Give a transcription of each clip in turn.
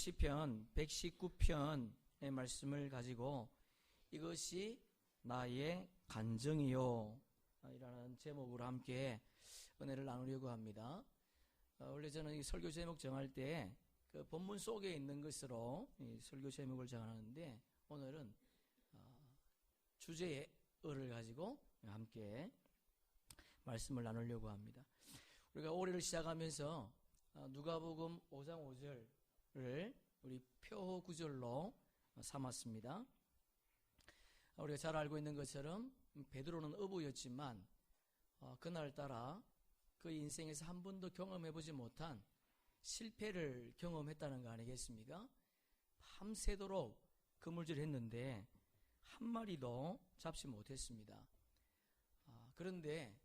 시편 119편의 말씀을 가지고 이것이 나의 간증이요 이라는 제목으로 함께 은혜를 나누려고 합니다. 원래 저는 이 설교 제목 정할 때 그 본문 속에 있는 것으로 이 설교 제목을 정하는데 오늘은 주제의 을을 가지고 함께 말씀을 나누려고 합니다. 우리가 올해를 시작하면서 누가복음 5장 5절을 우리 표호 구절로 삼았습니다. 우리가 잘 알고 있는 것처럼 베드로는 어부였지만 그날따라 그 인생에서 한 번도 경험해보지 못한 실패를 경험했다는 거 아니겠습니까? 밤새도록 그물질을 했는데 한 마리도 잡지 못했습니다. 그런데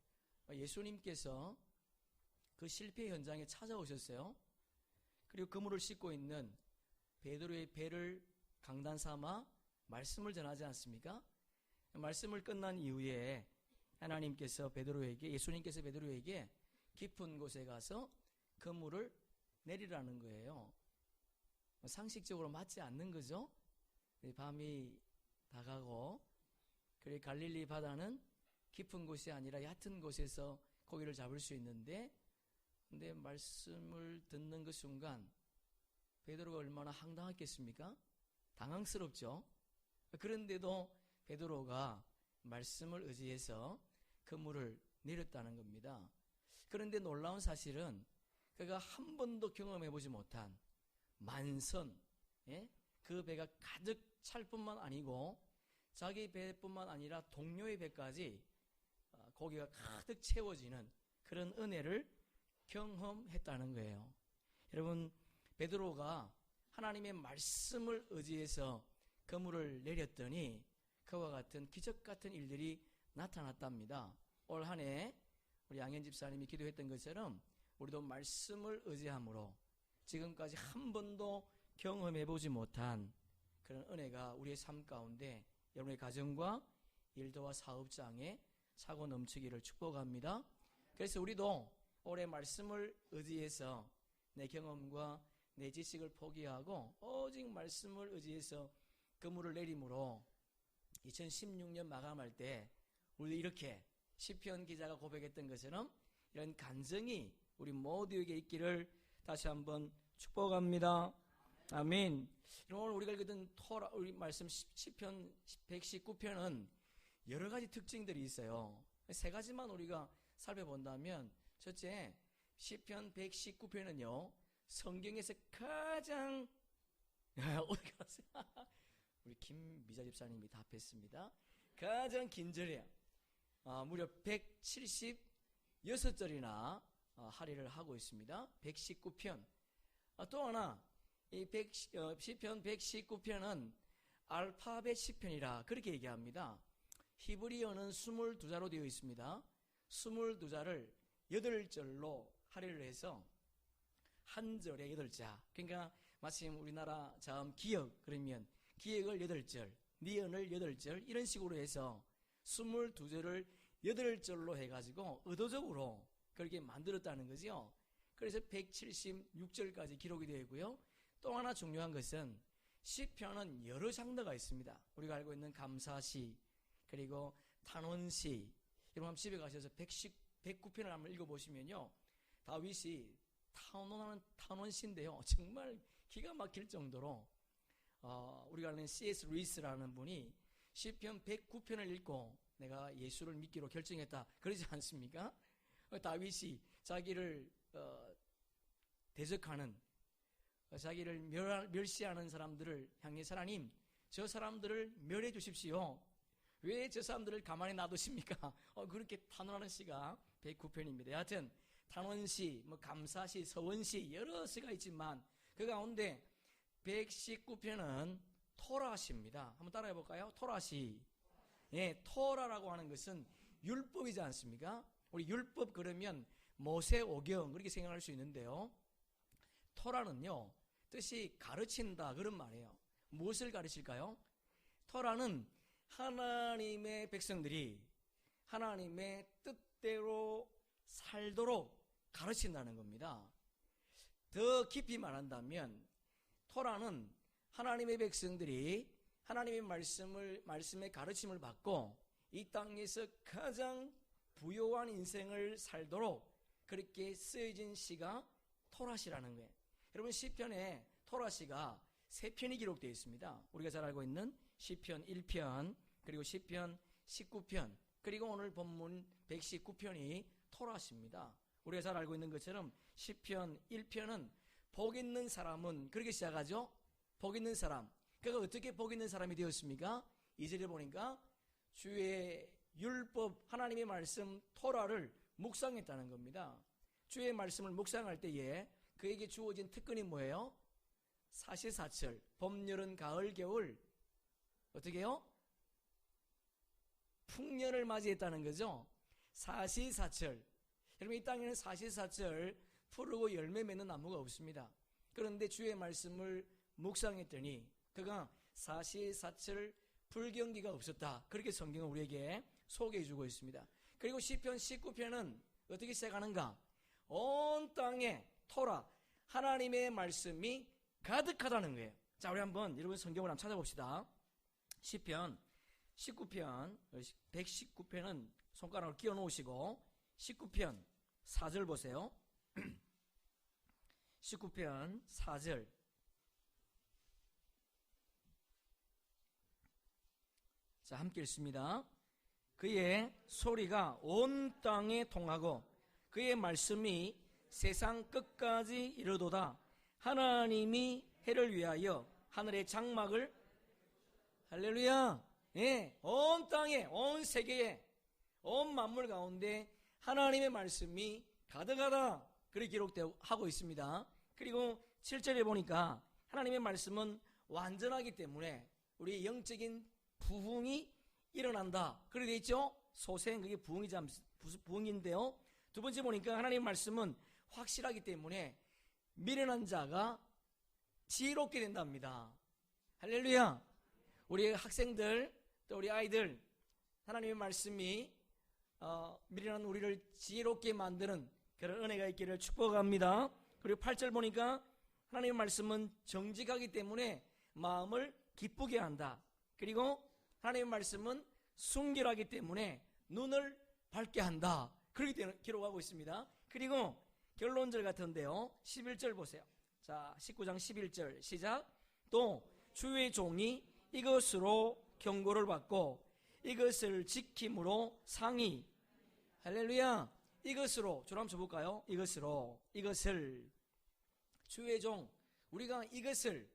예수님께서 그 실패 현장에 찾아오셨어요. 그리고 그물을 싣고 있는 베드로의 배를 강단 삼아 말씀을 전하지 않습니까? 말씀을 끝난 이후에 하나님께서 예수님께서 베드로에게 깊은 곳에 가서 그물을 내리라는 거예요. 상식적으로 맞지 않는 거죠. 밤이 다가고 그리고 갈릴리 바다는 깊은 곳이 아니라 얕은 곳에서 고기를 잡을 수 있는데 근데 말씀을 듣는 그 순간 베드로가 얼마나 황당했겠습니까? 당황스럽죠. 그런데도 베드로가 말씀을 의지해서 그물을 내렸다는 겁니다. 그런데 놀라운 사실은 그가 한 번도 경험해보지 못한 만선, 그 배가 가득 찰 뿐만 아니고 자기 배뿐만 아니라 동료의 배까지 고기가 가득 채워지는 그런 은혜를 경험했다는 거예요. 여러분, 베드로가 하나님의 말씀을 의지해서 그물을 내렸더니 그와 같은 기적 같은 일들이 나타났답니다. 올 한 해 우리 양현 집사님이 기도했던 것처럼 우리도 말씀을 의지함으로 지금까지 한 번도 경험해보지 못한 그런 은혜가 우리의 삶 가운데 여러분의 가정과 일터와 사업장에 차고 넘치기를 축복합니다. 그래서 우리도 올해 말씀을 의지해서 내 경험과 내 지식을 포기하고 오직 말씀을 의지해서 그물을 내림으로 2016년 마감할 때 우리 이렇게 시편 기자가 고백했던 것처럼 이런 간증이 우리 모두에게 있기를 다시 한번 축복합니다. 아멘. 오늘 우리가 읽었던 우리 말씀 시편 119편은 여러 가지 특징들이 있어요. 세 가지만 우리가 살펴본다면 첫째, 시편 119편은요 성경에서 가장 어디 갔어요? 우리 김미자 집사님이 답했습니다. 가장 긴 절이에요. 무려 176절이나 할애를 하고 있습니다. 119편. 또 하나 이 시편 119편은 알파벳 시편이라 그렇게 얘기합니다. 히브리어는 22자로 되어 있습니다. 22자를 8절로 할애를 해서 한 절에 8자. 그러니까 마침 우리나라 자음 기역 그러면 기역을 8절, 니은을 8절 이런 식으로 해서 22절을 8절로 해가지고 의도적으로 그렇게 만들었다는 거죠. 그래서 176절까지 기록이 되어 있고요. 또 하나 중요한 것은 시편은 여러 장르가 있습니다. 우리가 알고 있는 감사시 그리고 탄원시. 여러분 집에 가셔서 109편을 한번 읽어보시면요 다윗이 탄원하는 탄원시인데요 정말 기가 막힐 정도로 우리가 아는 C.S. 루이스라는 분이 시편 109편을 읽고 내가 예수를 믿기로 결정했다 그러지 않습니까? 다윗이 자기를 대적하는 자기를 멸시하는 사람들을 향해서 하나님 저 사람들을 멸해 주십시오. 왜 저 사람들을 가만히 놔두십니까? 그렇게 탄원하는 시가 109편입니다. 여하튼 탄원시, 감사시, 서원시 여러 시가 있지만 그 가운데 119편은 토라시입니다. 한번 따라해 볼까요? 토라시. 토라라고 하는 것은 율법이지 않습니까? 우리 율법 그러면 모세오경 그렇게 생각할 수 있는데요. 토라는요 뜻이 가르친다 그런 말이에요. 무엇을 가르칠까요? 토라는 하나님의 백성들이 하나님의 뜻대로 살도록 가르친다는 겁니다. 더 깊이 말한다면 토라는 하나님의 백성들이 하나님의 말씀의 가르침을 받고 이 땅에서 가장 부요한 인생을 살도록 그렇게 쓰여진 시가 토라시라는 거예요. 여러분, 시편에 토라시가 3편이 기록되어 있습니다. 우리가 잘 알고 있는 시편 1편, 그리고 시편 19편, 그리고 오늘 본문 119편이 토라시입니다. 우리가 잘 알고 있는 것처럼 시편 1편은 복 있는 사람은 그렇게 시작하죠. 복 있는 사람. 그가 어떻게 복 있는 사람이 되었습니까? 2절에 보니까 주의 율법, 하나님의 말씀 토라를 묵상했다는 겁니다. 주의 말씀을 묵상할 때에 그에게 주어진 특권이 뭐예요? 사시사철, 봄, 여름, 가을, 겨울 어떻게 해요? 풍년을 맞이했다는 거죠. 사시사철. 여러분, 이 땅에는 사시사철 푸르고 열매 맺는 나무가 없습니다. 그런데 주의 말씀을 묵상했더니 그가 사시사철 불경기가 없었다. 그렇게 성경은 우리에게 소개해 주고 있습니다. 그리고 시편 19편은 어떻게 시작하는가? 온 땅에 토라, 하나님의 말씀이 가득하다는 거예요. 자, 우리 한번 여러분 성경을 한번 찾아봅시다. 시편 19편, 119편은 손가락을 끼워 놓으시고 19편 4절 보세요. 19편 4절. 자, 함께 읽습니다. 그의 소리가 온 땅에 통하고 그의 말씀이 세상 끝까지 이르도다. 하나님이 해를 위하여 하늘의 장막을, 할렐루야, 예, 온 땅에, 온 세계에, 온 만물 가운데 하나님의 말씀이 가득하다. 그렇게 기록하고 있습니다. 그리고 7절에 보니까 하나님의 말씀은 완전하기 때문에 우리 영적인 부흥이 일어난다. 그렇게 되어 있죠? 소생, 그게 부흥인데요. 두 번째 보니까 하나님의 말씀은 확실하기 때문에 미련한 자가 지혜롭게 된답니다. 할렐루야. 우리 학생들, 또 우리 아이들, 하나님의 말씀이 미련한 우리를 지혜롭게 만드는 그런 은혜가 있기를 축복합니다. 그리고 8절 보니까 하나님의 말씀은 정직하기 때문에 마음을 기쁘게 한다. 그리고 하나님의 말씀은 순결하기 때문에 눈을 밝게 한다. 그렇게 기록하고 있습니다. 그리고 결론절 같은데요, 11절 보세요. 자, 19장 11절 시작. 또 주의 종이 이것으로 경고를 받고 이것을 지킴으로 상이, 할렐루야, 이것으로, 저를 한번 쳐볼까요? 이것을 주의 종, 우리가 이것을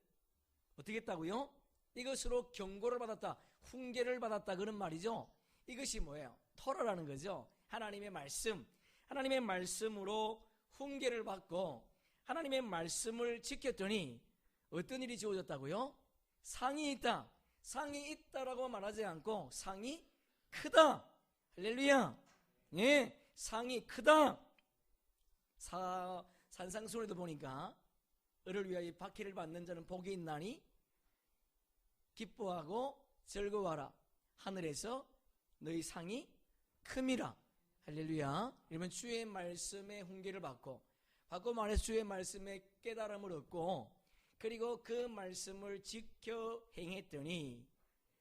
어떻게 했다고요? 이것으로 경고를 받았다, 훈계를 받았다, 그런 말이죠. 이것이 뭐예요? 토라라는 거죠. 하나님의 말씀, 하나님의 말씀으로 훈계를 받고 하나님의 말씀을 지켰더니 어떤 일이 주어졌다고요? 상이 있다. 상이 있다라고 말하지 않고 상이 크다. 할렐루야. 예, 상이 크다. 산상수훈에도 보니까 을을 위하여 박해를 받는 자는 복이 있나니 기뻐하고 즐거워하라. 하늘에서 너희 상이 큼이라. 할렐루야. 이러면 주의 말씀의 훈계를 받고 말해서 주의 말씀의 깨달음을 얻고 그리고 그 말씀을 지켜 행했더니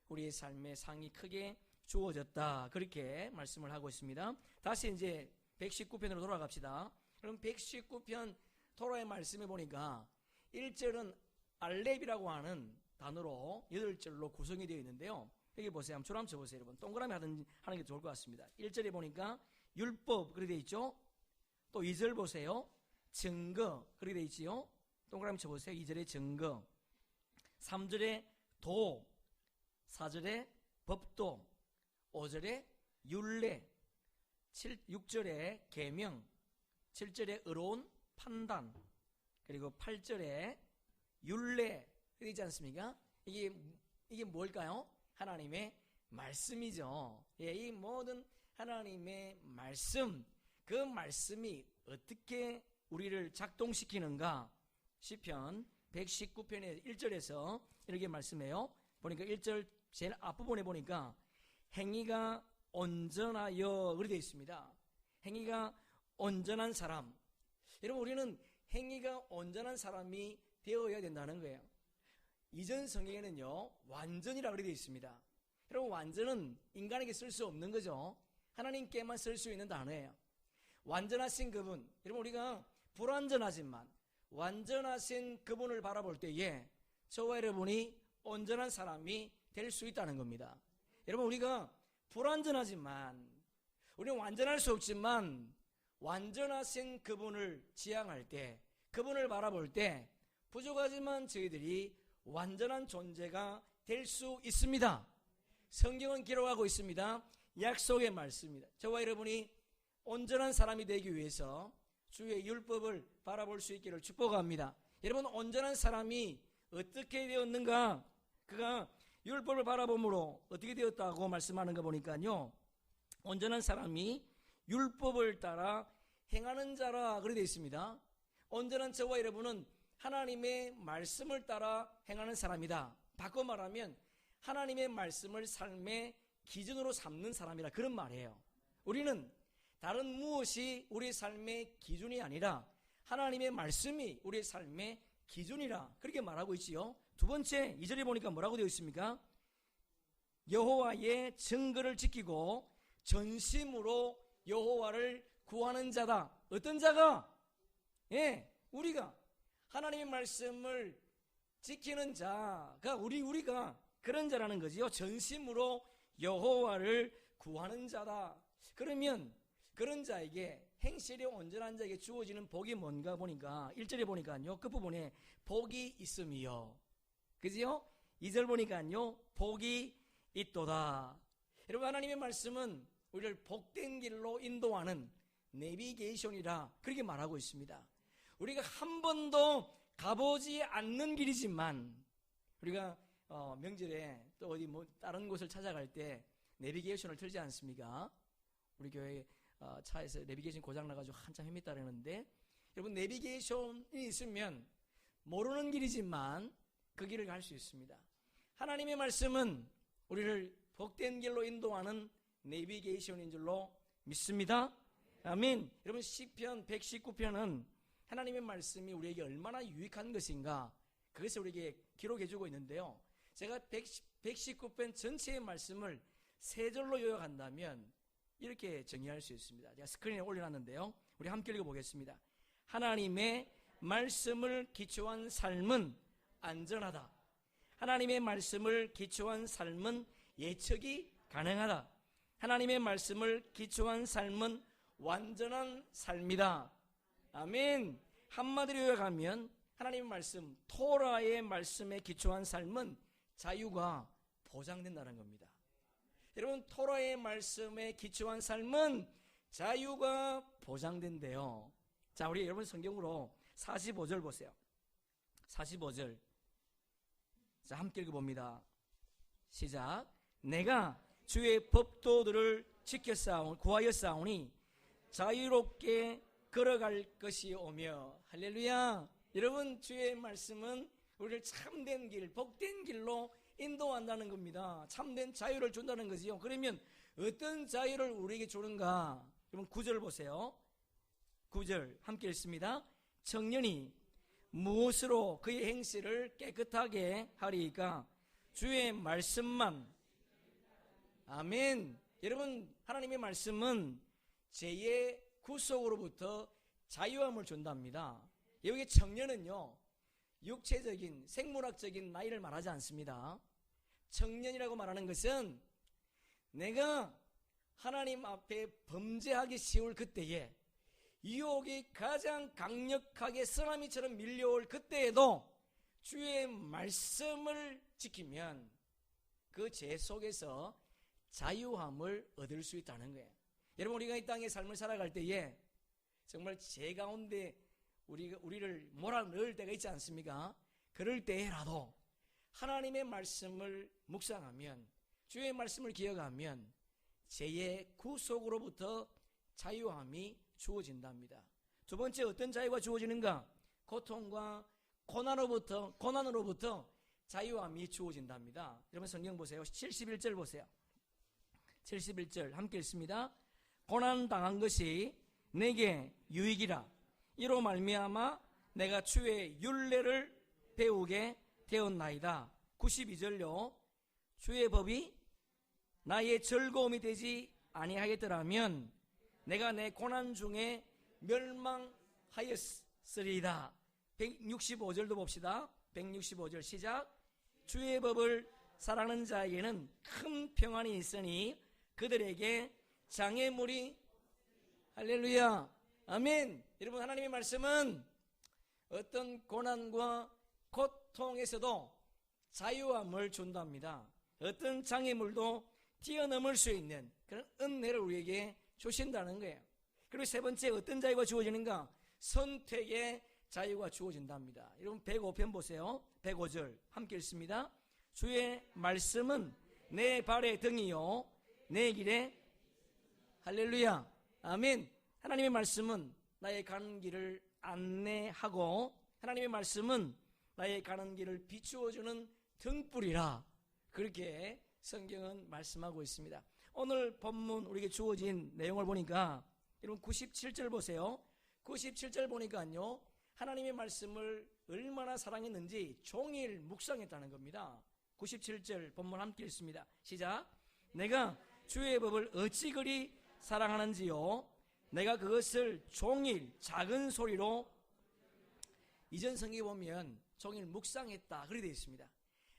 우리의 삶의 상이 크게 주어졌다. 그렇게 말씀을 하고 있습니다. 다시 이제 119편으로 돌아갑시다. 그럼 119편 토라의 말씀에 보니까 1절은 알렙이라고 하는 단어로 8절로 구성이 되어 있는데요. 여기 보세요. 한번 줄 한번 쳐보세요. 여러분, 동그라미 하는 게 좋을 것 같습니다. 1절에 보니까 율법 그렇게 되어 있죠. 또 2절 보세요. 증거 그렇게 되어 있지요. 동그라미 쳐보세요. 2절에 증거, 3절에 도, 4절에 법도, 5절에 율례, 6절에 계명, 7절에 의로운 판단, 그리고 8절에 율례 되지 않습니까? 이게 뭘까요? 하나님의 말씀이죠. 예, 이 모든 하나님의 말씀, 그 말씀이 어떻게 우리를 작동시키는가? 시편 119편의 1절에서 이렇게 말씀해요. 보니까 1절 제일 앞부분에 보니까 행위가 온전하여 그렇게 되어 있습니다. 행위가 온전한 사람. 여러분, 우리는 행위가 온전한 사람이 되어야 된다는 거예요. 이전 성경에는요, 완전이라 그렇게 되어 있습니다. 여러분, 완전은 인간에게 쓸 수 없는 거죠. 하나님께만 쓸 수 있는 단어예요. 완전하신 그분, 여러분, 우리가 불완전하지만 완전하신 그분을 바라볼 때에 저와 여러분이 온전한 사람이 될 수 있다는 겁니다. 여러분, 우리가 불완전하지만, 우리는 완전할 수 없지만 완전하신 그분을 지향할 때, 그분을 바라볼 때 부족하지만 저희들이 완전한 존재가 될 수 있습니다. 성경은 기록하고 있습니다. 약속의 말씀입니다. 저와 여러분이 온전한 사람이 되기 위해서 주의 율법을 바라볼 수 있기를 축복합니다. 여러분, 온전한 사람이 어떻게 되었는가? 그가 율법을 바라봄으로 어떻게 되었다고 말씀하는 거 보니까요, 온전한 사람이 율법을 따라 행하는 자라 그렇게 되어 있습니다. 온전한 저와 여러분은 하나님의 말씀을 따라 행하는 사람이다. 바꿔 말하면 하나님의 말씀을 삶의 기준으로 삼는 사람이라, 그런 말이에요. 우리는 다른 무엇이 우리의 삶의 기준이 아니라 하나님의 말씀이 우리의 삶의 기준이라 그렇게 말하고 있지요. 두 번째 2절에 보니까 뭐라고 되어 있습니까? 여호와의 증거를 지키고 전심으로 여호와를 구하는 자다. 어떤 자가? 우리가 하나님의 말씀을 지키는 자가 우리가 그런 자라는 거지요. 전심으로 여호와를 구하는 자다. 그러면 그런 자에게, 행실이 온전한 자에게 주어지는 복이 뭔가 보니까 1절에 보니까요, 끝부분에 복이 있음이요, 그지요? 2절 보니까요, 복이 있도다. 여러분, 하나님의 말씀은 우리를 복된 길로 인도하는 내비게이션이라 그렇게 말하고 있습니다. 우리가 한 번도 가보지 않는 길이지만, 우리가 명절에 또 어디 다른 곳을 찾아갈 때 내비게이션을 틀지 않습니까? 우리 교회 차에서 내비게이션 고장 나가지고 한참 헤맸다 그러는데, 여러분, 내비게이션이 있으면 모르는 길이지만 그 길을 갈 수 있습니다. 하나님의 말씀은 우리를 복된 길로 인도하는 내비게이션인 줄로 믿습니다. 아멘. 여러분, 시편 119편은 하나님의 말씀이 우리에게 얼마나 유익한 것인가, 그것을 우리에게 기록해주고 있는데요. 제가 119편 전체의 말씀을 세 절로 요약한다면 이렇게 정의할 수 있습니다. 제가 스크린에 올려놨는데요, 우리 함께 읽어보겠습니다. 하나님의 말씀을 기초한 삶은 안전하다. 하나님의 말씀을 기초한 삶은 예측이 가능하다. 하나님의 말씀을 기초한 삶은 완전한 삶이다. 아멘. 한마디로 요약하면 하나님의 말씀, 토라의 말씀에 기초한 삶은 자유가 보장된다는 겁니다. 여러분, 토라의 말씀에 기초한 삶은 자유가 보장된대요. 자, 우리 여러분 성경으로 45절 보세요. 45절. 자, 함께 읽어봅니다. 시작. 내가 주의 법도들을 구하였사오니 자유롭게 걸어갈 것이 오며. 할렐루야. 여러분, 주의 말씀은 우리를 참된 길, 복된 길로 인도한다는 겁니다. 참된 자유를 준다는 거지요. 그러면 어떤 자유를 우리에게 주는가? 여러분, 9절 보세요. 9절 함께 읽습니다. 청년이 무엇으로 그의 행실을 깨끗하게 하리이까? 주의 말씀만. 아멘. 여러분, 하나님의 말씀은 죄의 구속으로부터 자유함을 준답니다. 여기 청년은요, 육체적인, 생물학적인 나이를 말하지 않습니다. 청년이라고 말하는 것은 내가 하나님 앞에 범죄하기 쉬울 그때에, 유혹이 가장 강력하게 쓰나미처럼 밀려올 그때에도 주의 말씀을 지키면 그 죄 속에서 자유함을 얻을 수 있다는 거예요. 여러분, 우리가 이 땅의 삶을 살아갈 때에 정말 죄 가운데 우리를 몰아넣을 때가 있지 않습니까? 그럴 때라도 하나님의 말씀을 묵상하면, 주의 말씀을 기억하면 죄의 구속으로부터 자유함이 주어진답니다. 두 번째, 어떤 자유가 주어지는가? 고통과 고난으로부터 자유함이 주어진답니다. 여러분, 성경 보세요. 71절 보세요. 71절 함께 읽습니다. 고난당한 것이 내게 유익이라. 이로 말미암아 내가 주의 율례를 배우게 되었나이다. 92절요. 주의 법이 나의 즐거움이 되지 아니하겠더라면 내가 내 고난 중에 멸망하였으리이다. 165절도 봅시다. 165절 시작. 주의 법을 사랑하는 자에게는 큰 평안이 있으니 그들에게 장애물이 할렐루야 아멘. 여러분, 하나님의 말씀은 어떤 고난과 고통에서도 자유함을 준답니다. 어떤 장애물도 뛰어넘을 수 있는 그런 은혜를 우리에게 주신다는 거예요. 그리고 세 번째, 어떤 자유가 주어지는가? 선택의 자유가 주어진답니다. 여러분, 105편 보세요. 105절 함께 읽습니다. 주의 말씀은 내 발의 등이요 내 길에 할렐루야 아멘. 하나님의 말씀은 나의 가는 길을 안내하고 하나님의 말씀은 나의 가는 길을 비추어주는 등불이라, 그렇게 성경은 말씀하고 있습니다. 오늘 본문 우리에게 주어진 내용을 보니까 여러분 97절 보세요. 97절 보니까요, 하나님의 말씀을 얼마나 사랑했는지 종일 묵상했다는 겁니다. 97절 본문 함께 읽습니다. 시작. 내가 주의 법을 어찌 그리 사랑하는지요 내가 그것을 종일 작은 소리로, 이전 성경에 보면 종일 묵상했다 그렇게 되어 있습니다.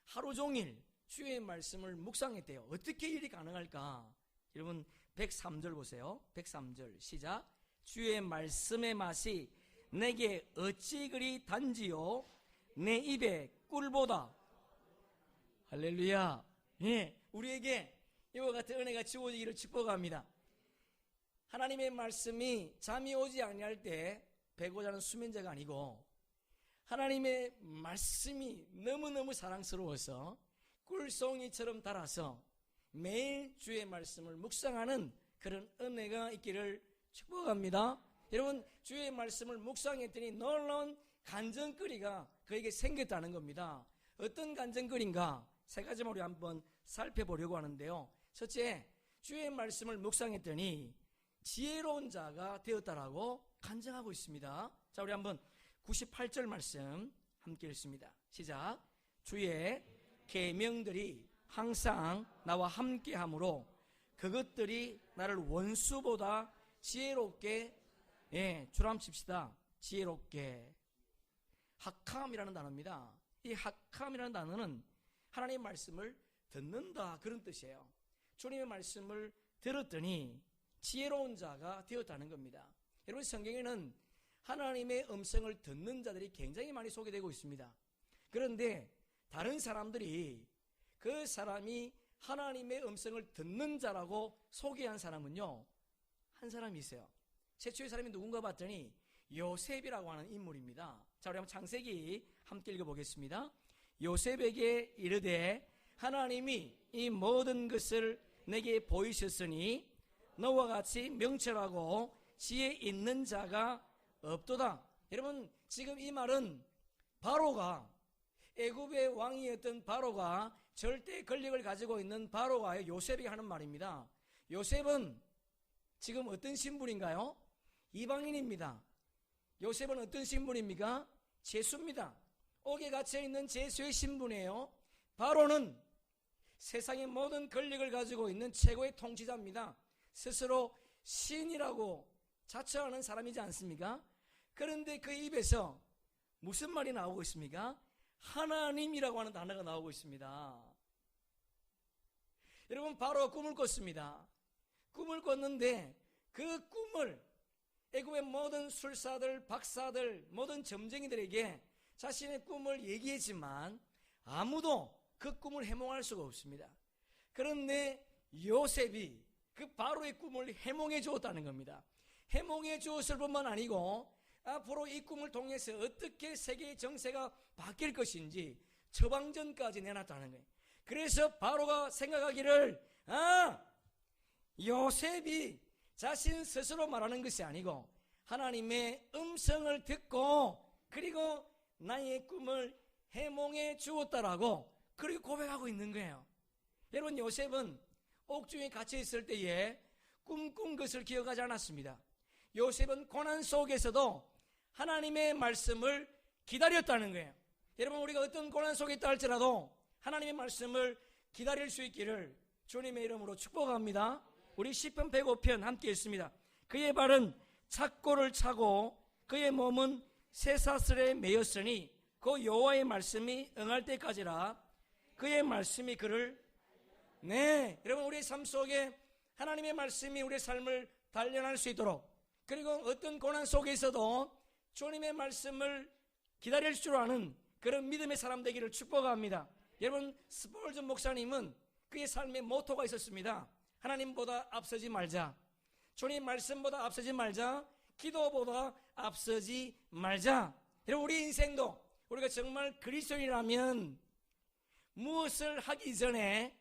하루 종일 주의 말씀을 묵상했대요. 어떻게 일이 가능할까? 여러분 103절 보세요. 103절 시작. 주의 말씀의 맛이 내게 어찌 그리 단지요 내 입에 꿀보다 할렐루야. 예, 우리에게 이와 같은 은혜가 주어지기를 축복합니다. 하나님의 말씀이 잠이 오지 아니할 때 배고 자는 수면제가 아니고, 하나님의 말씀이 너무너무 사랑스러워서 꿀송이처럼 달아서 매일 주의 말씀을 묵상하는 그런 은혜가 있기를 축복합니다. 여러분, 주의 말씀을 묵상했더니 놀라운 간증거리가 그에게 생겼다는 겁니다. 어떤 간증거리인가? 세 가지만 우리 한번 살펴보려고 하는데요. 첫째, 주의 말씀을 묵상했더니 지혜로운 자가 되었다라고 간증하고 있습니다. 자, 우리 한번 98절 말씀 함께 읽습니다. 시작. 주의 계명들이 항상 나와 함께하므로 그것들이 나를 원수보다 지혜롭게, 줄함 칩시다. 지혜롭게. 학함이라는 단어입니다. 이 학함이라는 단어는 하나님의 말씀을 듣는다 그런 뜻이에요. 주님의 말씀을 들었더니 지혜로운 자가 되었다는 겁니다. 여러분, 성경에는 하나님의 음성을 듣는 자들이 굉장히 많이 소개되고 있습니다. 그런데 다른 사람들이 그 사람이 하나님의 음성을 듣는 자라고 소개한 사람은요, 한 사람이 있어요. 최초의 사람이 누군가 봤더니 요셉이라고 하는 인물입니다. 자, 우리 한번 창세기 함께 읽어보겠습니다. 요셉에게 이르되 하나님이 이 모든 것을 내게 보이셨으니 너와 같이 명철하고 지혜 있는 자가 없도다. 여러분, 지금 이 말은 바로가, 애굽의 왕이었던 바로가, 절대 권력을 가지고 있는 바로가 요셉에게 하는 말입니다. 요셉은 지금 어떤 신분인가요? 이방인입니다. 요셉은 어떤 신분입니까? 죄수입니다. 옥에 갇혀있는 죄수의 신분이에요. 바로는 세상의 모든 권력을 가지고 있는 최고의 통치자입니다. 스스로 신이라고 자처하는 사람이지 않습니까? 그런데 그 입에서 무슨 말이 나오고 있습니까? 하나님이라고 하는 단어가 나오고 있습니다. 여러분, 바로 꿈을 꿨습니다. 꿈을 꿨는데 그 꿈을 애굽의 모든 술사들, 박사들, 모든 점쟁이들에게 자신의 꿈을 얘기했지만 아무도 그 꿈을 해몽할 수가 없습니다. 그런데 요셉이 그 바로의 꿈을 해몽해 주었다는 겁니다. 해몽해 주었을 뿐만 아니고 앞으로 이 꿈을 통해서 어떻게 세계의 정세가 바뀔 것인지 처방전까지 내놨다는 거예요. 그래서 바로가 생각하기를, 요셉이 자신 스스로 말하는 것이 아니고 하나님의 음성을 듣고 그리고 나의 꿈을 해몽해 주었다라고 그렇게 고백하고 있는 거예요. 여러분, 요셉은 옥중에 갇혀 있을 때에 꿈꾼 것을 기억하지 않았습니다. 요셉은 고난 속에서도 하나님의 말씀을 기다렸다는 거예요. 여러분, 우리가 어떤 고난 속에 있다 할지라도 하나님의 말씀을 기다릴 수 있기를 주님의 이름으로 축복합니다. 우리 시편 105편 함께 읽습니다. 그의 발은 착고를 차고 그의 몸은 쇠사슬에 매였으니 그 여호와의 말씀이 응할 때까지라. 그의 말씀이 그를 여러분, 우리의 삶 속에 하나님의 말씀이 우리의 삶을 단련할 수 있도록, 그리고 어떤 고난 속에서도 주님의 말씀을 기다릴 줄 아는 그런 믿음의 사람 되기를 축복합니다. 여러분, 스폴전 목사님은 그의 삶의 모토가 있었습니다. 하나님보다 앞서지 말자, 주님 말씀보다 앞서지 말자, 기도보다 앞서지 말자. 여러분, 우리 인생도 우리가 정말 그리스도인이라면 무엇을 하기 전에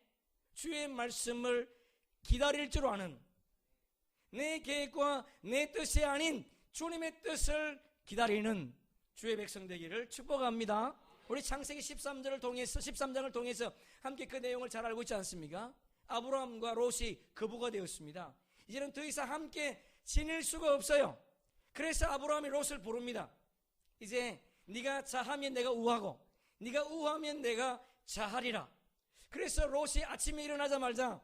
주의 말씀을 기다릴 줄 아는, 내 계획과 내 뜻이 아닌 주님의 뜻을 기다리는 주의 백성 되기를 축복합니다. 우리 창세기 13장을 통해서 함께 그 내용을 잘 알고 있지 않습니까? 아브라함과 롯이 거부가 되었습니다. 이제는 더 이상 함께 지낼 수가 없어요. 그래서 아브라함이 롯을 부릅니다. 이제 네가 자하면 내가 우하고 네가 우하면 내가 자하리라. 그래서 롯이 아침에 일어나자마자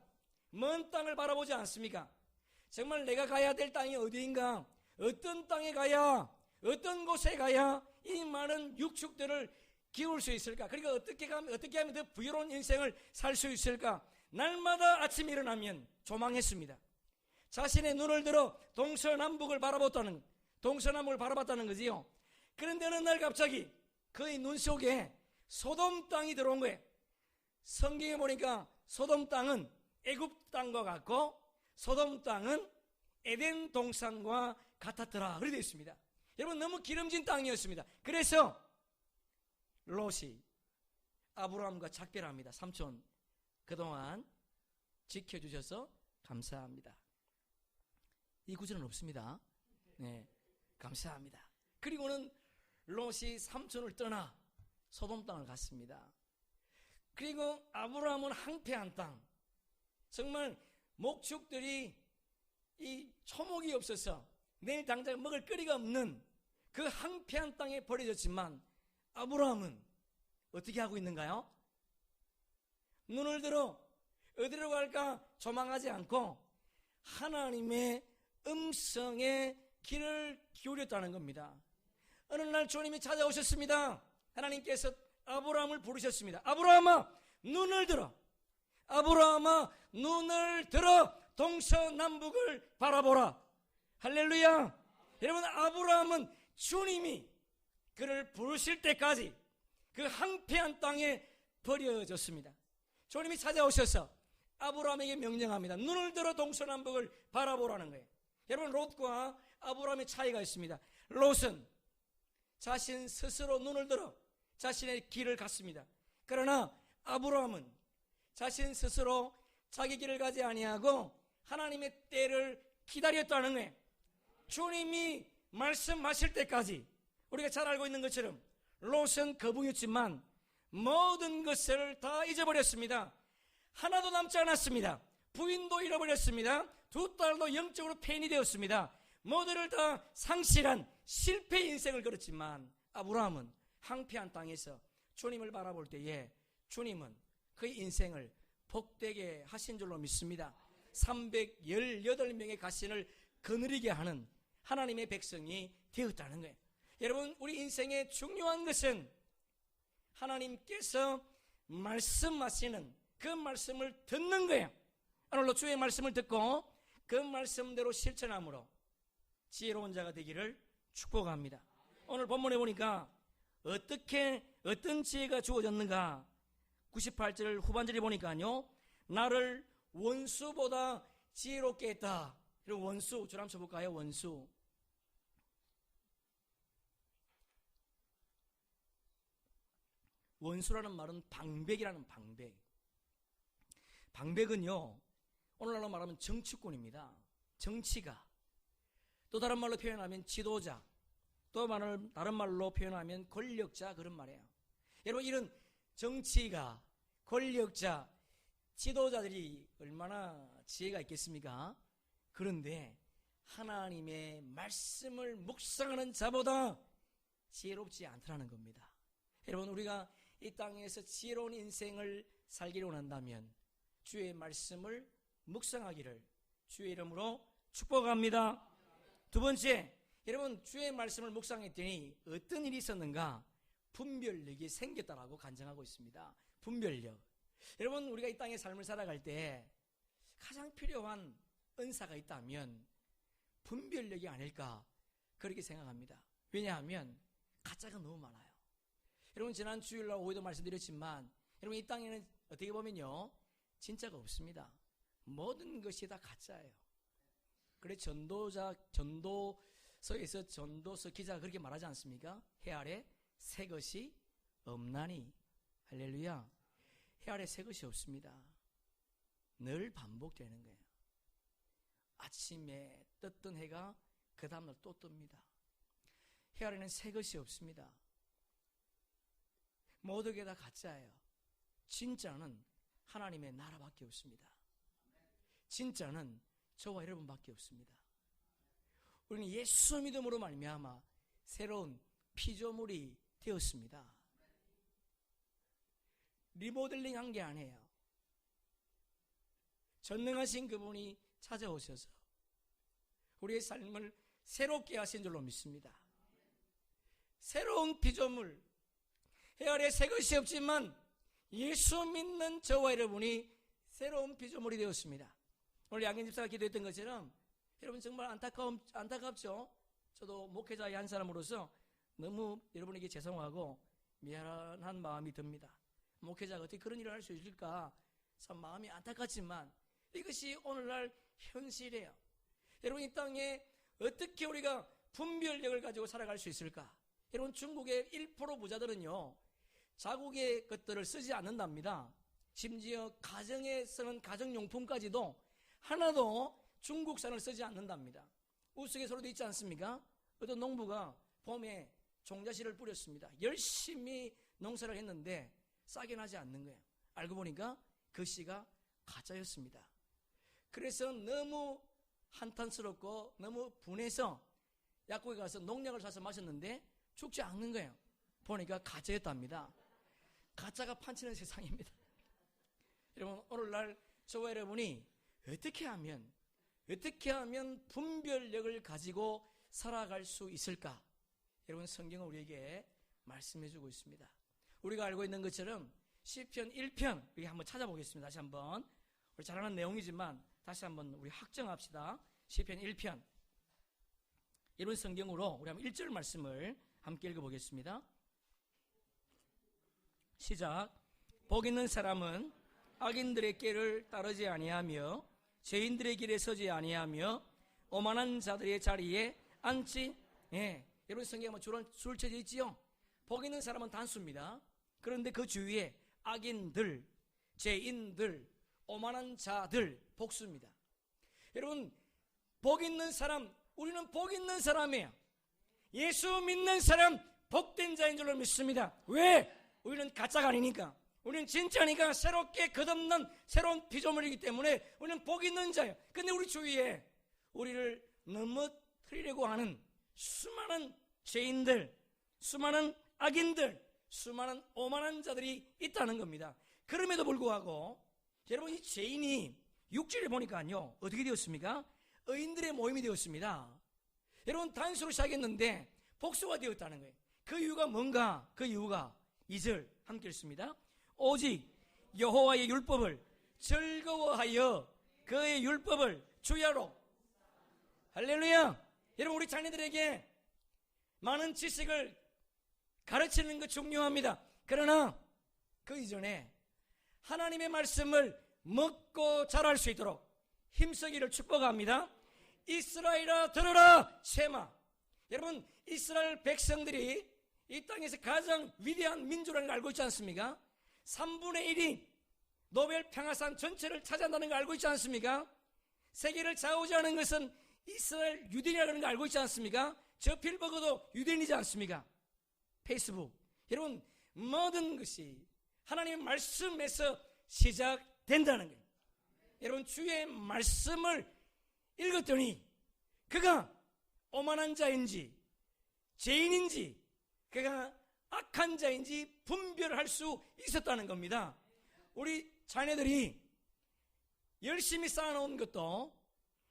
먼 땅을 바라보지 않습니까? 정말 내가 가야 될 땅이 어디인가? 어떤 땅에 가야, 어떤 곳에 가야 이 많은 육축들을 기울 수 있을까? 그러니까 어떻게 하면 더 부유로운 인생을 살 수 있을까? 날마다 아침에 일어나면 조망했습니다. 자신의 눈을 들어 동서남북을 바라봤다는 거지요. 그런데 어느 날 갑자기 그의 눈 속에 소돔 땅이 들어온 거예요. 성경에 보니까 소돔 땅은 애굽 땅과 같고 소돔 땅은 에덴 동산과 같았더라, 그렇게 되어 있습니다. 여러분, 너무 기름진 땅이었습니다. 그래서 롯이 아브라함과 작별합니다. 삼촌, 그동안 지켜주셔서 감사합니다. 이 구절은 없습니다. 네, 감사합니다. 그리고는 롯이 삼촌을 떠나 소돔 땅을 갔습니다. 그리고 아브라함은 황폐한 땅, 정말 목축들이 이 초목이 없어서 내일 당장 먹을 거리가 없는 그 황폐한 땅에 버려졌지만 아브라함은 어떻게 하고 있는가요? 눈을 들어 어디로 갈까 조망하지 않고 하나님의 음성에 귀를 기울였다는 겁니다. 어느 날 주님이 찾아오셨습니다. 하나님께서 아브라함을 부르셨습니다. 아브라함아, 눈을 들어. 아브라함아, 눈을 들어 동서남북을 바라보라. 할렐루야. 여러분, 아브라함은 주님이 그를 부르실 때까지 그 황폐한 땅에 버려졌습니다. 주님이 찾아오셔서 아브라함에게 명령합니다. 눈을 들어 동서남북을 바라보라는 거예요. 여러분, 롯과 아브라함의 차이가 있습니다. 롯은 자신 스스로 눈을 들어 자신의 길을 갔습니다. 그러나 아브라함은 자신 스스로 자기 길을 가지 아니하고 하나님의 때를 기다렸다는 거예요. 주님이 말씀하실 때까지. 우리가 잘 알고 있는 것처럼 롯은 거부였지만 모든 것을 다 잊어버렸습니다. 하나도 남지 않았습니다. 부인도 잃어버렸습니다. 두 딸도 영적으로 폐인이 되었습니다. 모두를 다 상실한 실패 인생을 걸었지만 아브라함은 황폐한 땅에서 주님을 바라볼 때에 주님은 그의 인생을 복되게 하신 줄로 믿습니다. 318명의 가신을 거느리게 하는 하나님의 백성이 되었다는 거예요. 여러분, 우리 인생의 중요한 것은 하나님께서 말씀하시는 그 말씀을 듣는 거예요. 오늘도 주의 말씀을 듣고 그 말씀대로 실천함으로 지혜로운 자가 되기를 축복합니다. 오늘 본문에 보니까 어떤 지혜가 주어졌는가? 98절 후반절에 보니까요, 나를 원수보다 지혜롭게 했다. 그리고 원수, 줄 한번 쳐볼까요? 원수. 원수라는 말은 방백이라는 방백. 방백은요, 오늘날로 말하면 정치권입니다. 정치가. 또 다른 말로 표현하면 지도자. 또 다른 말로 표현하면 권력자, 그런 말이에요. 여러분, 이런 정치가, 권력자, 지도자들이 얼마나 지혜가 있겠습니까? 그런데 하나님의 말씀을 묵상하는 자보다 지혜롭지 않더라는 겁니다. 여러분, 우리가 이 땅에서 지혜로운 인생을 살기를 원한다면 주의 말씀을 묵상하기를 주의 이름으로 축복합니다. 두 번째, 여러분, 주의 말씀을 묵상했더니 어떤 일이 있었는가? 분별력이 생겼다라고 간증하고 있습니다. 분별력. 여러분, 우리가 이 땅의 삶을 살아갈 때 가장 필요한 은사가 있다면 분별력이 아닐까 그렇게 생각합니다. 왜냐하면 가짜가 너무 많아요. 여러분, 지난 주일날 오후에도 말씀드렸지만 여러분, 이 땅에는 어떻게 보면요, 진짜가 없습니다. 모든 것이 다 가짜예요. 그래 전도서에서 전도서 기자가 그렇게 말하지 않습니까? 해 아래 새 것이 없나니. 할렐루야. 해 아래 새 것이 없습니다. 늘 반복되는 거예요. 아침에 떴던 해가 그 다음날 또 뜹니다. 해 아래는 새 것이 없습니다. 모든 게 다 가짜예요. 진짜는 하나님의 나라밖에 없습니다. 진짜는 저와 여러분밖에 없습니다. 우리는 예수 믿음으로 말미암아 새로운 피조물이 되었습니다. 리모델링 한 게 아니에요. 전능하신 그분이 찾아오셔서 우리의 삶을 새롭게 하신 줄로 믿습니다. 새로운 피조물, 해 아래 새 것이 없지만 예수 믿는 저와 여러분이 새로운 피조물이 되었습니다. 오늘 양현 집사가 기도했던 것처럼 여러분 정말 안타깝죠? 저도 목회자의 한 사람으로서 너무 여러분에게 죄송하고 미안한 마음이 듭니다. 목회자가 어떻게 그런 일을 할 수 있을까? 참 마음이 안타깝지만 이것이 오늘날 현실이에요. 여러분, 이 땅에 어떻게 우리가 분별력을 가지고 살아갈 수 있을까? 여러분, 중국의 1% 부자들은요, 자국의 것들을 쓰지 않는답니다. 심지어 가정에 쓰는 가정용품까지도 하나도 중국산을 쓰지 않는답니다. 우스갯소리도 있지 않습니까? 어떤 농부가 봄에 종자씨를 뿌렸습니다. 열심히 농사를 했는데 싹이 나지 않는 거예요. 알고 보니까 그 씨가 가짜였습니다. 그래서 너무 한탄스럽고 너무 분해서 약국에 가서 농약을 사서 마셨는데 죽지 않는 거예요. 보니까 가짜였답니다. 가짜가 판치는 세상입니다. 여러분, 오늘날 저와 여러분이 어떻게 하면 분별력을 가지고 살아갈 수 있을까? 여러분, 성경은 우리에게 말씀해주고 있습니다. 우리가 알고 있는 것처럼 시편 1편 여기 한번 찾아보겠습니다. 다시 한번 우리 잘 아는 내용이지만 다시 한번 우리 확정합시다. 시편 1편. 이런 성경으로 우리 한번 1절 말씀을 함께 읽어보겠습니다. 시작. 복 있는 사람은 악인들의 길을 따르지 아니하며 죄인들의 길에 서지 아니하며 오만한 자들의 자리에 앉지. 여러분, 성경에 줄 쳐져 있지요. 복 있는 사람은 단수입니다. 그런데 그 주위에 악인들, 죄인들, 오만한 자들 복수입니다. 여러분, 복 있는 사람, 우리는 복 있는 사람이에요. 예수 믿는 사람 복된 자인 줄로 믿습니다. 왜? 우리는 가짜가 아니니까. 우리는 진짜니까 새롭게 거듭난 새로운 피조물이기 때문에 우리는 복 있는 자예요. 근데 우리 주위에 우리를 넘어뜨리려고 하는 수많은 죄인들, 수많은 악인들, 수많은 오만한 자들이 있다는 겁니다. 그럼에도 불구하고 여러분, 이 죄인이 6절에 보니까요 어떻게 되었습니까? 의인들의 모임이 되었습니다. 여러분, 단수로 시작했는데 복수가 되었다는 거예요. 그 이유가 뭔가? 그 이유가 2절 함께 읽습니다. 오직 여호와의 율법을 즐거워하여 그의 율법을 주야로. 할렐루야. 여러분, 우리 자녀들에게 많은 지식을 가르치는 것 중요합니다. 그러나 그 이전에 하나님의 말씀을 먹고 자랄 수 있도록 힘쓰기를 축복합니다. 이스라엘아 들으라 셈아. 여러분, 이스라엘 백성들이 이 땅에서 가장 위대한 민족이라는 걸 알고 있지 않습니까? 3분의 1이 노벨 평화상 전체를 차지한다는 걸 알고 있지 않습니까? 세계를 좌우지하는 것은 이스라엘 유대인이라는 걸 알고 있지 않습니까? 저 빌버그도 유대인이지 않습니까? 페이스북. 여러분, 모든 것이 하나님의 말씀에서 시작된다는 거예요. 여러분, 주의 말씀을 읽었더니 그가 오만한 자인지 죄인인지 그가 악한 자인지 분별할 수 있었다는 겁니다. 우리 자녀들이 열심히 쌓아놓은 것도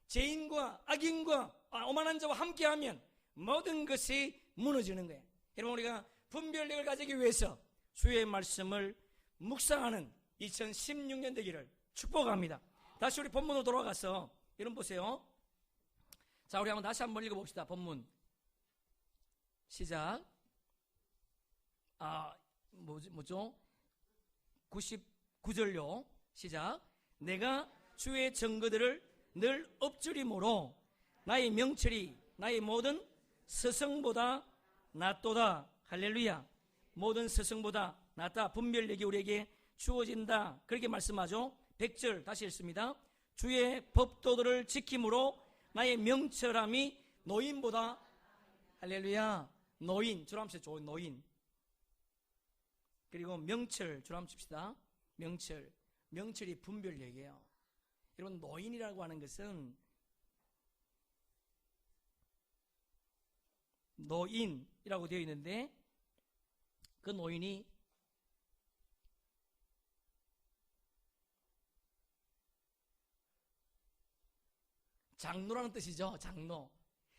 죄인과 악인과 오만한 자와 함께하면 모든 것이 무너지는 거예요. 여러분, 우리가 분별력을 가지기 위해서 주의 말씀을 묵상하는 2016년 되기를 축복합니다. 다시 우리 본문으로 돌아가서 여러분 보세요. 자, 우리 한번 다시 한번 읽어봅시다. 본문 시작. 뭐죠? 99절요. 시작. 내가 주의 증거들을 늘 엎드림으로 나의 명철이 나의 모든 스승보다 낫도다. 할렐루야. 모든 스승보다 낫다. 분별력이 우리에게 주어진다. 그렇게 말씀하죠. 100절 다시 읽습니다. 주의 법도들을 지킴으로 나의 명철함이 노인보다. 할렐루야. 노인, 줄 한번 쳐. 노인. 그리고 명철, 줄 한번 칩시다. 명철. 명철이 분별력이에요. 여러분, 노인이라고 하는 것은 노인이라고 되어 있는데 그 노인이 장로라는 뜻이죠. 장로.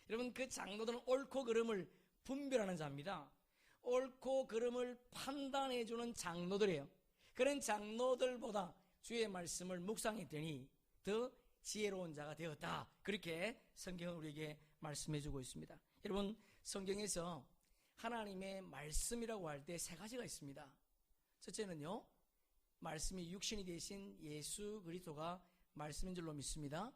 여러분, 그 장로들은 옳고 그름을 분별하는 자입니다. 옳고 그름을 판단해주는 장로들이에요. 그런 장로들보다 주의 말씀을 묵상했더니 더 지혜로운 자가 되었다. 그렇게 성경은 우리에게 말씀해주고 있습니다. 여러분, 성경에서 하나님의 말씀이라고 할 때 세 가지가 있습니다. 첫째는요, 말씀이 육신이 되신 예수 그리스도가 말씀인 줄로 믿습니다.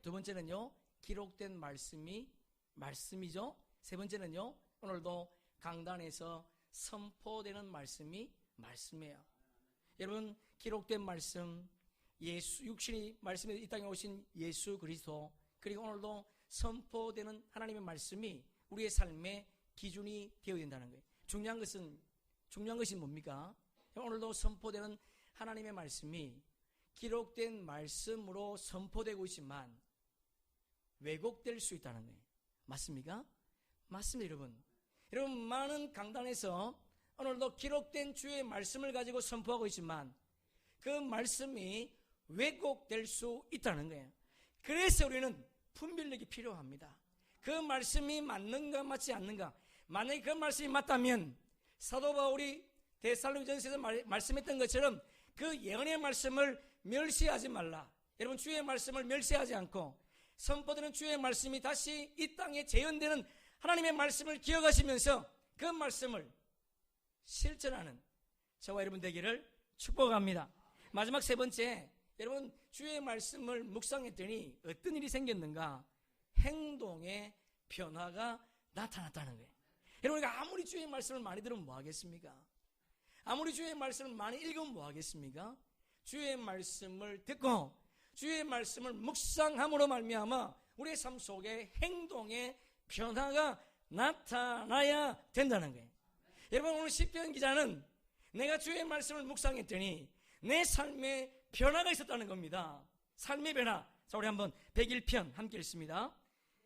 두 번째는요, 기록된 말씀이 말씀이죠. 세 번째는요, 오늘도 강단에서 선포되는 말씀이 말씀이에요. 여러분, 기록된 말씀, 예수 육신이 말씀에 이 땅에 오신 예수 그리스도, 그리고 오늘도 선포되는 하나님의 말씀이 우리의 삶의 기준이 되어야 된다는 거예요. 중요한 것이 뭡니까? 오늘도 선포되는 하나님의 말씀이 기록된 말씀으로 선포되고 있지만 왜곡될 수 있다는 거예요. 맞습니까? 맞습니다, 여러분. 여러분, 많은 강단에서 오늘도 기록된 주의 말씀을 가지고 선포하고 있지만 그 말씀이 왜곡될 수 있다는 거예요. 그래서 우리는 분별력이 필요합니다. 그 말씀이 맞는가 맞지 않는가. 만약에 그 말씀이 맞다면 사도 바울이 데살로니가전서에서 말씀했던 것처럼 그 예언의 말씀을 멸시하지 말라. 여러분, 주의 말씀을 멸시하지 않고 선포되는 주의 말씀이 다시 이 땅에 재현되는 하나님의 말씀을 기억하시면서 그 말씀을 실천하는 저와 여러분 되기를 축복합니다. 마지막 세 번째, 여러분, 주의 말씀을 묵상했더니 어떤 일이 생겼는가? 행동의 변화가 나타났다는 거예요. 여러분, 우리가 아무리 주의 말씀을 많이 들으면 뭐 하겠습니까? 아무리 주의 말씀을 많이 읽으면 뭐 하겠습니까? 주의 말씀을 듣고 주의 말씀을 묵상함으로 말미암아 우리의 삶 속에 행동의 변화가 나타나야 된다는 거예요. 여러분, 오늘 시편 기자는 내가 주의 말씀을 묵상했더니 내 삶에 변화가 있었다는 겁니다. 삶의 변화. 자, 우리 한번 101편 함께 읽습니다.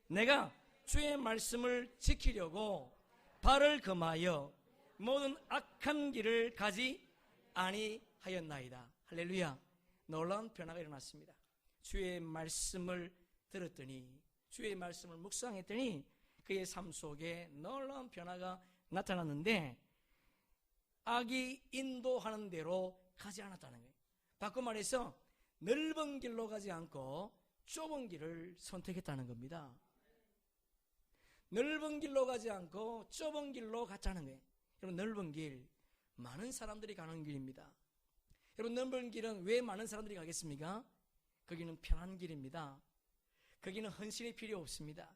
내가 주의 말씀을 지키려고 발을 금하여 모든 악한 길을 가지 아니하였나이다. 할렐루야. 놀라운 변화가 일어났습니다. 주의 말씀을 들었더니, 주의 말씀을 묵상했더니 그의 삶 속에 놀라운 변화가 나타났는데 악이 인도하는 대로 가지 않았다는 거예요. 바꿔 말해서 넓은 길로 가지 않고 좁은 길을 선택했다는 겁니다. 넓은 길로 가지 않고 좁은 길로 갔다는 거예요. 여러분, 넓은 길, 많은 사람들이 가는 길입니다. 여러분, 넓은 길은 왜 많은 사람들이 가겠습니까? 거기는 편한 길입니다. 거기는 헌신이 필요 없습니다.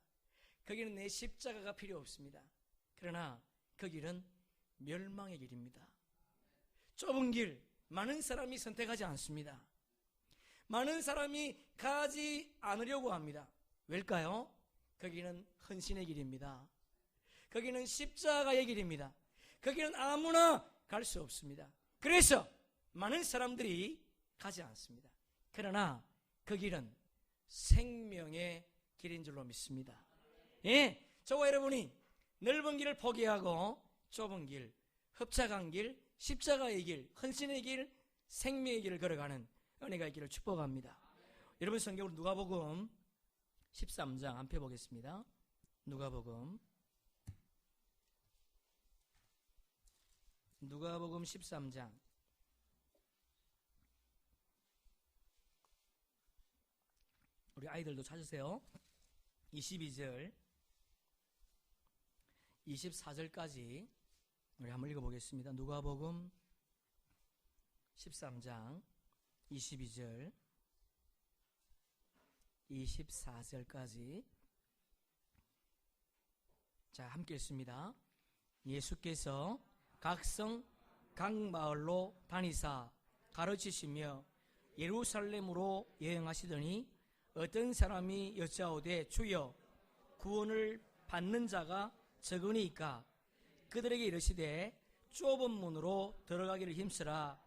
거기는 내 십자가가 필요 없습니다. 그러나 그 길은 멸망의 길입니다. 좁은 길, 많은 사람이 선택하지 않습니다. 많은 사람이 가지 않으려고 합니다. 왜일까요? 거기는 헌신의 길입니다. 거기는 십자가의 길입니다. 거기는 아무나 갈 수 없습니다. 그래서 많은 사람들이 가지 않습니다. 그러나 그 길은 생명의 길인 줄로 믿습니다. 예, 저와 여러분이 넓은 길을 포기하고 좁은 길, 협착한 길, 십자가의 길, 헌신의 길, 생명의 길을 걸어가는 은혜가 있기를 축복합니다. 여러분 성경으로 누가복음 13장 한 편 보겠습니다. 누가복음 13장 우리 아이들도 찾으세요. 22절 24절까지 우리 한번 읽어보겠습니다. 누가복음 13장 22절 24절까지 자, 함께 읽습니다. 예수께서 각성 각 마을로 다니사 가르치시며 예루살렘으로 여행하시더니 어떤 사람이 여짜오되 주여 구원을 받는 자가 적으니까 그들에게 이르시되 좁은 문으로 들어가기를 힘쓰라.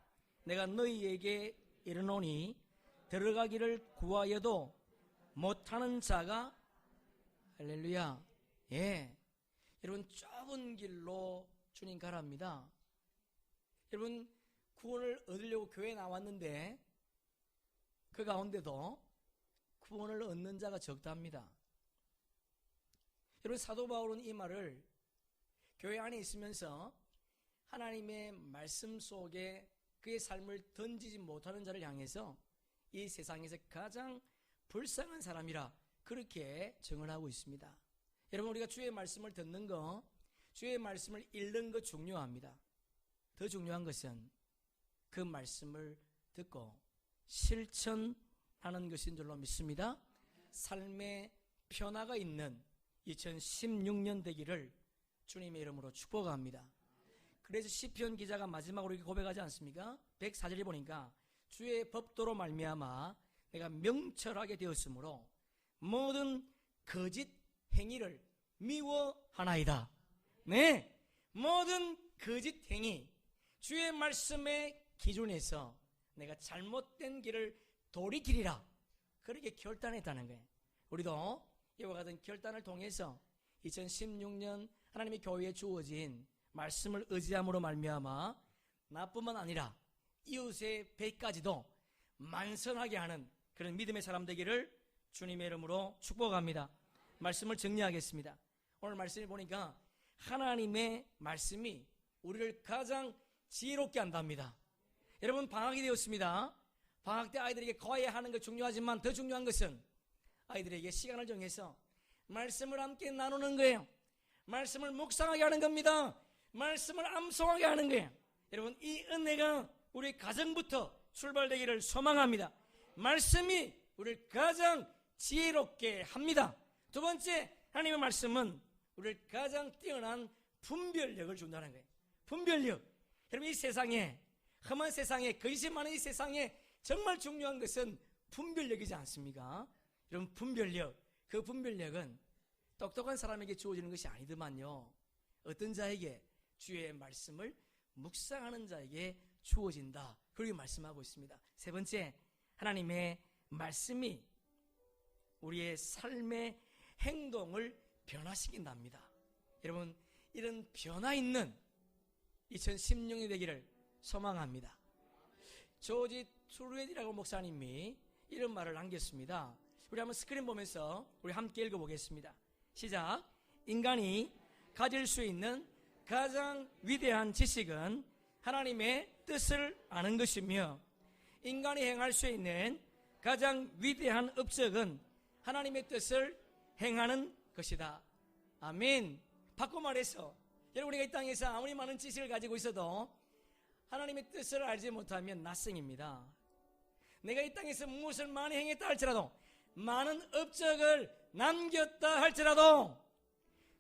내가 너희에게 이르노니 들어가기를 구하여도 못하는 자가 할렐루야. 예, 여러분 좁은 길로 주님 가랍니다. 여러분 구원을 얻으려고 교회에 나왔는데 그 가운데도 구원을 얻는 자가 적답니다. 여러분 사도 바울은 이 말을 교회 안에 있으면서 하나님의 말씀 속에 그의 삶을 던지지 못하는 자를 향해서 이 세상에서 가장 불쌍한 사람이라 그렇게 증언하고 있습니다. 여러분 우리가 주의 말씀을 듣는 거, 주의 말씀을 읽는 거 중요합니다. 더 중요한 것은 그 말씀을 듣고 실천하는 것인 줄로 믿습니다. 삶의 변화가 있는 2016년 되기를 주님의 이름으로 축복합니다. 그래서 시편 기자가 마지막으로 이렇게 고백하지 않습니까? 104절에 보니까 주의 법도로 말미암아 내가 명철하게 되었으므로 모든 거짓 행위를 미워하나이다. 네, 모든 거짓 행위, 주의 말씀의 기준에서 내가 잘못된 길을 돌이키리라 그렇게 결단했다는 거예요. 우리도 이와 같은 결단을 통해서 2016년 하나님의 교회에 주어진 말씀을 의지함으로 말미암아 나뿐만 아니라 이웃의 배까지도 만선하게 하는 그런 믿음의 사람 되기를 주님의 이름으로 축복합니다. 말씀을 정리하겠습니다. 오늘 말씀을 보니까 하나님의 말씀이 우리를 가장 지혜롭게 한답니다. 여러분 방학이 되었습니다. 방학 때 아이들에게 과외하는 것 중요하지만 더 중요한 것은 아이들에게 시간을 정해서 말씀을 함께 나누는 거예요. 말씀을 묵상하게 하는 겁니다. 말씀을 암송하게 하는 거예요. 여러분 이 은혜가 우리 가정부터 출발되기를 소망합니다. 말씀이 우리를 가장 지혜롭게 합니다. 두 번째, 하나님의 말씀은 우리를 가장 뛰어난 분별력을 준다는 거예요. 분별력. 여러분 이 세상에, 험한 세상에, 거짓이 많은 이 세상에 정말 중요한 것은 분별력이지 않습니까? 여러분 분별력, 그 분별력은 똑똑한 사람에게 주어지는 것이 아니더만요, 어떤 자에게? 주의 말씀을 묵상하는 자에게 주어진다, 그렇게 말씀하고 있습니다. 세 번째, 하나님의 말씀이 우리의 삶의 행동을 변화시킨답니다. 여러분 이런 변화 있는 2016년이 되기를 소망합니다. 조지 트루웨디라고 목사님이 이런 말을 남겼습니다. 우리 한번 스크린 보면서 우리 함께 읽어보겠습니다. 시작. 인간이 가질 수 있는 가장 위대한 지식은 하나님의 뜻을 아는 것이며 인간이 행할 수 있는 가장 위대한 업적은 하나님의 뜻을 행하는 것이다. 아멘. 바꿔 말해서 여러분 우리가 이 땅에서 아무리 많은 지식을 가지고 있어도 하나님의 뜻을 알지 못하면 낯생입니다. 내가 이 땅에서 무엇을 많이 행했다 할지라도, 많은 업적을 남겼다 할지라도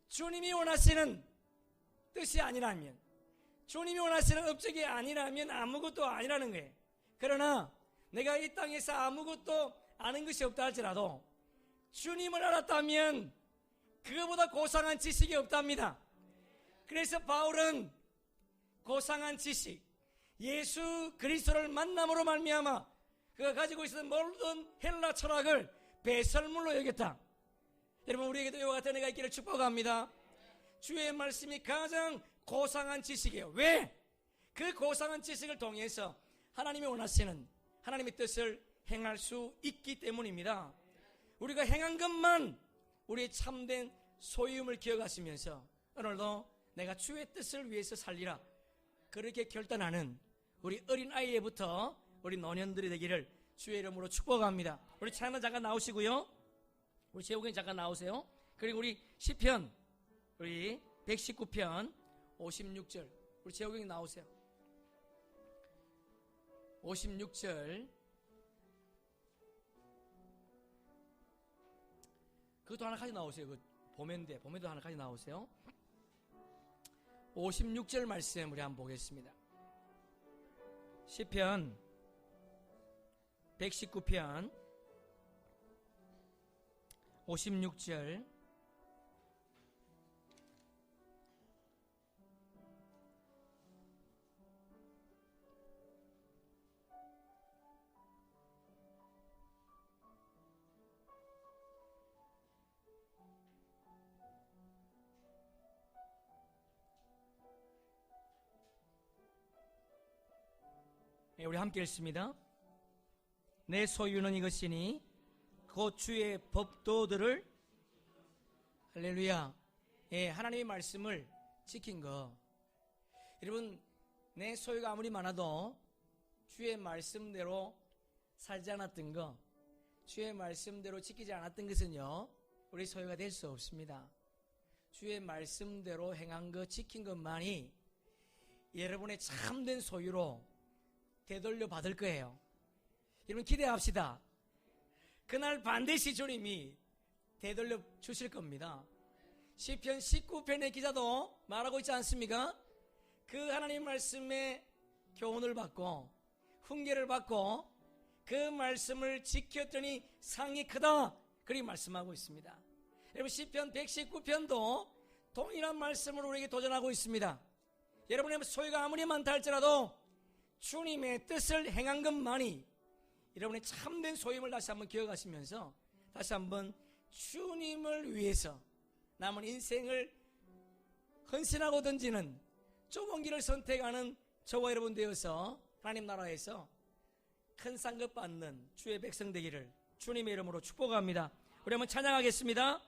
주님이 원하시는 뜻이 아니라면, 주님이 원하시는 업적이 아니라면 아무것도 아니라는 거예요. 그러나 내가 이 땅에서 아무것도 아는 것이 없다 할지라도 주님을 알았다면 그거보다 고상한 지식이 없답니다. 그래서 바울은 고상한 지식, 예수 그리스도를 만남으로 말미암아 그가 가지고 있었던 모든 헬라 철학을 배설물로 여겼다. 여러분 우리에게도 이와 같은 은혜가 있기를 축복합니다. 주의 말씀이 가장 고상한 지식이에요. 왜? 그 고상한 지식을 통해서 하나님이 원하시는 하나님의 뜻을 행할 수 있기 때문입니다. 우리가 행한 것만 우리의 참된 소유임을 기억하시면서 오늘도 내가 주의 뜻을 위해서 살리라, 그렇게 결단하는 우리 어린아이부터 우리 노년들이 되기를 주의 이름으로 축복합니다. 우리 찬양 잠깐 나오시고요, 우리 재욱이 잠깐 나오세요. 그리고 우리 시편 우리 119편 56절 우리 재욱이 나오세요. 56절 그것도 하나 가지고 나오세요. 그 봄에도 하나 가지고 나오세요. 56절 말씀 우리 한번 보겠습니다. 시편 119편 56절 우리 함께 읽습니다. 내 소유는 이것이니 곧 주의 법도들을, 할렐루야, 하나님의 말씀을 지킨 거. 여러분, 내 소유가 아무리 많아도 주의 말씀대로 살지 않았던 거, 주의 말씀대로 지키지 않았던 것은요, 우리 소유가 될 수 없습니다. 주의 말씀대로 행한 것, 지킨 것만이 여러분의 참된 소유로 되돌려 받을 거예요. 여러분 기대합시다. 그날 반드시 주님이 되돌려 주실 겁니다. 시편 19편의 기자도 말하고 있지 않습니까? 그 하나님 말씀에 교훈을 받고 훈계를 받고 그 말씀을 지켰더니 상이 크다, 그렇게 말씀하고 있습니다. 여러분 시편 119편도 동일한 말씀을 우리에게 도전하고 있습니다. 여러분의 소유가 아무리 많다 할지라도 주님의 뜻을 행한 것만이 여러분의 참된 소임을 다시 한번 기억하시면서 다시 한번 주님을 위해서 남은 인생을 헌신하고 던지는 좁은 길을 선택하는 저와 여러분 되어서 하나님 나라에서 큰 상급 받는 주의 백성 되기를 주님의 이름으로 축복합니다. 우리 한번 찬양하겠습니다.